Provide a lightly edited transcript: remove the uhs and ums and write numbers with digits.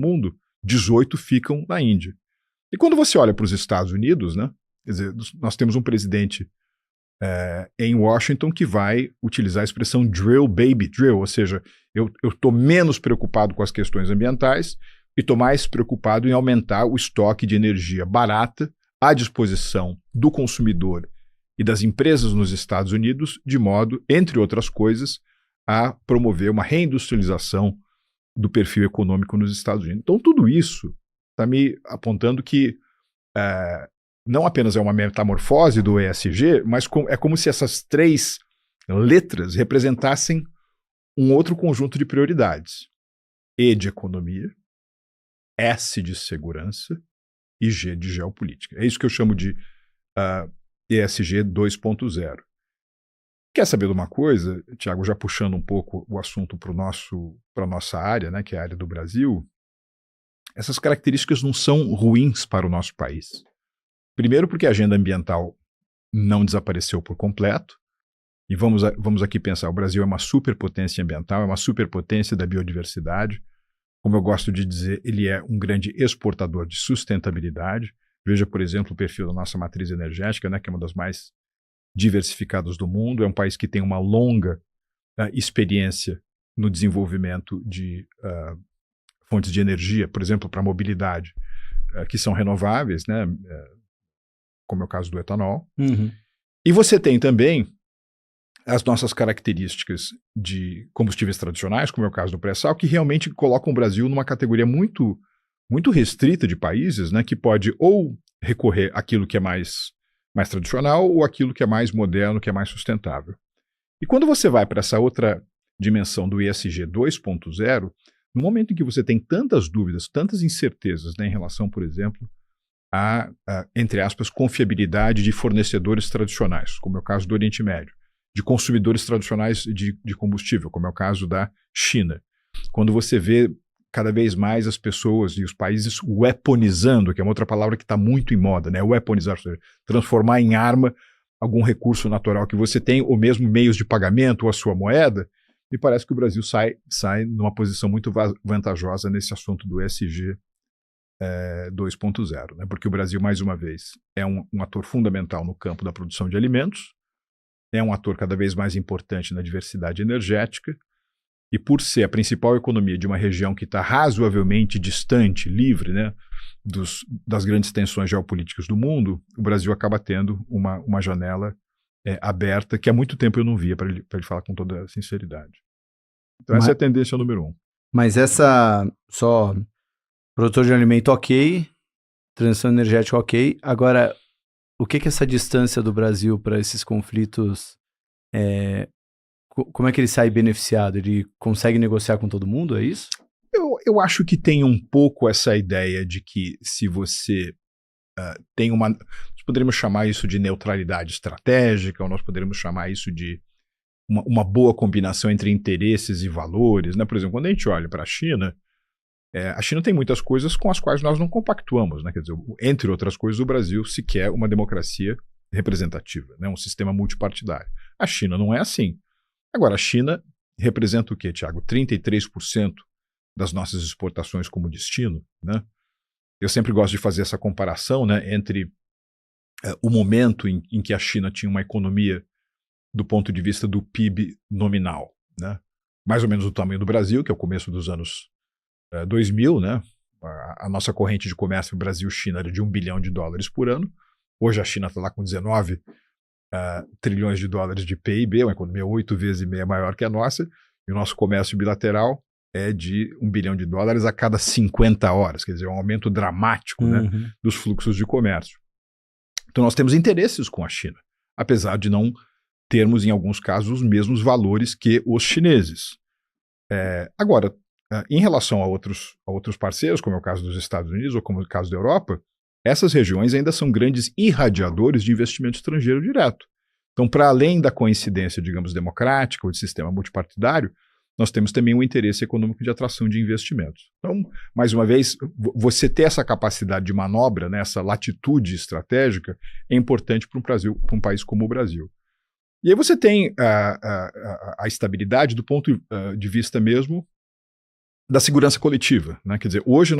mundo, 18 ficam na Índia. E quando você olha para os Estados Unidos, né, quer dizer, nós temos um presidente em Washington que vai utilizar a expressão drill, baby, drill, ou seja, eu estou menos preocupado com as questões ambientais e estou mais preocupado em aumentar o estoque de energia barata à disposição do consumidor e das empresas nos Estados Unidos, de modo, entre outras coisas, a promover uma reindustrialização do perfil econômico nos Estados Unidos. Então, tudo isso está me apontando que não apenas é uma metamorfose do ESG, mas é como se essas 3 letras representassem um outro conjunto de prioridades. E de economia, S de segurança e G de geopolítica. É isso que eu chamo de ESG 2.0. Quer saber de uma coisa, Tiago, já puxando um pouco o assunto para a nossa área, né, que é a área do Brasil, essas características não são ruins para o nosso país. Primeiro porque a agenda ambiental não desapareceu por completo, e vamos aqui pensar, o Brasil é uma superpotência ambiental, é uma superpotência da biodiversidade, como eu gosto de dizer, ele é um grande exportador de sustentabilidade. Veja, por exemplo, o perfil da nossa matriz energética, né, que é uma das mais diversificadas do mundo, é um país que tem uma longa experiência no desenvolvimento de fontes de energia, por exemplo, para mobilidade, que são renováveis, né, como é o caso do etanol. Uhum. E você tem também as nossas características de combustíveis tradicionais, como é o caso do pré-sal, que realmente colocam o Brasil numa categoria muito, muito restrita de países, né, que pode ou recorrer àquilo que é mais tradicional ou àquilo que é mais moderno, que é mais sustentável. E quando você vai para essa outra dimensão do ESG 2.0, no momento em que você tem tantas dúvidas, tantas incertezas, né, em relação, por exemplo, a, entre aspas, confiabilidade de fornecedores tradicionais, como é o caso do Oriente Médio, de consumidores tradicionais de combustível, como é o caso da China. Quando você vê cada vez mais as pessoas e os países weaponizando, que é uma outra palavra que está muito em moda, né? Weaponizar, ou seja, transformar em arma algum recurso natural que você tem, ou mesmo meios de pagamento, ou a sua moeda, me parece que o Brasil sai numa posição muito vantajosa nesse assunto do ESG 2.0, né? Porque o Brasil, mais uma vez, é um ator fundamental no campo da produção de alimentos, é um ator cada vez mais importante na diversidade energética, e por ser a principal economia de uma região que está razoavelmente distante, livre, né, das grandes tensões geopolíticas do mundo, o Brasil acaba tendo uma janela aberta que há muito tempo eu não via, para ele falar com toda sinceridade. Então essa é a tendência número 1. Mas essa, só, produtor de alimento ok, transição energética ok, agora, o que essa distância do Brasil para esses conflitos, como é que ele sai beneficiado? Ele consegue negociar com todo mundo, é isso? Eu acho que tem um pouco essa ideia de que se você tem nós poderíamos chamar isso de neutralidade estratégica, ou nós poderíamos chamar isso de uma boa combinação entre interesses e valores, né? Por exemplo, quando a gente olha para a China tem muitas coisas com as quais nós não compactuamos, né? Quer dizer, entre outras coisas, o Brasil sequer uma democracia representativa, né? Um sistema multipartidário. A China não é assim. Agora, a China representa o quê, Tiago? 33% das nossas exportações como destino, né? Eu sempre gosto de fazer essa comparação, né, entre o momento em que a China tinha uma economia do ponto de vista do PIB nominal, né? Mais ou menos do tamanho do Brasil, que é o começo dos anos 2000, né? A nossa corrente de comércio Brasil-China era de $1 bilhão por ano. Hoje a China está lá com 19 trilhões de dólares de PIB, uma economia 8 vezes e meia maior que a nossa, e o nosso comércio bilateral é de $1 bilhão a cada 50 horas, quer dizer, um aumento dramático, né, dos fluxos de comércio. Então nós temos interesses com a China, apesar de não termos, em alguns casos, os mesmos valores que os chineses. Agora, em relação a outros parceiros, como é o caso dos Estados Unidos ou como é o caso da Europa, essas regiões ainda são grandes irradiadores de investimento estrangeiro direto. Então, para além da coincidência, digamos, democrática ou de sistema multipartidário, nós temos também um interesse econômico de atração de investimentos. Então, mais uma vez, você ter essa capacidade de manobra, né, essa latitude estratégica, é importante para um país como o Brasil. E aí você tem a estabilidade do ponto de vista mesmo da segurança coletiva, né? Quer dizer, hoje